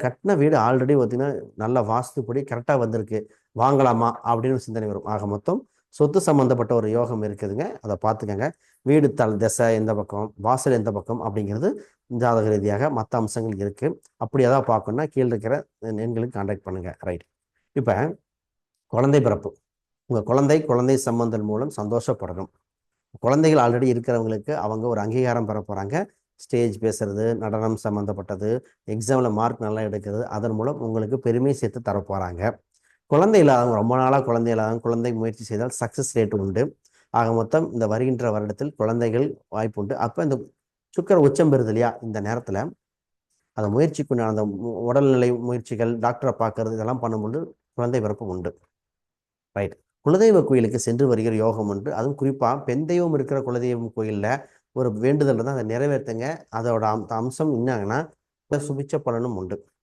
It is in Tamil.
கட்டின வீடு ஆல்ரெடி பார்த்தீங்கன்னா நல்ல வாஸ்துப்படி கரெக்டாக வந்திருக்கு, வாங்கலாமா அப்படின்னு சிந்தனை வரும். ஆக மொத்தம் சொத்து சம்மந்தப்பட்ட ஒரு யோகம் இருக்குதுங்க. அதை பார்த்துக்கங்க. வீடு திசை எந்த பக்கம், வாசல் எந்த பக்கம் அப்படிங்கிறது ஜாதக ரீதியாக மற்ற அம்சங்கள் இருக்கு. அப்படி ஏதாவது பார்க்கணும்னா கீழே இருக்கிற எண்களுக்கு கான்டாக்ட் பண்ணுங்க. ரைட். இப்போ குழந்தை பிறப்பு. உங்கள் குழந்தை சம்பந்தம் மூலம் சந்தோஷப்படணும். குழந்தைகள் ஆல்ரெடி இருக்கிறவங்களுக்கு அவங்க ஒரு அங்கீகாரம் பெற போகிறாங்க. ஸ்டேஜ் பேசுறது, நடனம் சம்மந்தப்பட்டது, எக்ஸாமில் மார்க் நல்லா எடுக்கிறது, அதன் மூலம் உங்களுக்கு பெருமை சேர்த்து தரப்போகிறாங்க. குழந்தை இல்லாதவங்க, ரொம்ப நாளாக குழந்தை இல்லாதவங்க குழந்தை முயற்சி செய்தால் சக்ஸஸ் ரேட் உண்டு. ஆக மொத்தம் இந்த வருகின்ற வருடத்தில் குழந்தைகள் வாய்ப்பு உண்டு. அப்போ இந்த சுக்கர உச்சம் பெறுது இல்லையா, இந்த நேரத்தில் அந்த முயற்சிக்கு அந்த உடல்நிலை முயற்சிகள், டாக்டரை பார்க்கறது, இதெல்லாம் பண்ணும்போது குழந்தை பிறப்பு உண்டு. ரைட். குலதெய்வ கோயிலுக்கு சென்று வருகிற யோகம் உண்டு. அதுவும் குறிப்பாக பெண் தெய்வம் இருக்கிற குலதெய்வம் கோயிலில் ஒரு வேண்டுதல் தான் அதை நிறைவேற்றுங்க. அதோட அம்சம் என்னங்கன்னா சுபிச்ச பலனும் உண்டு.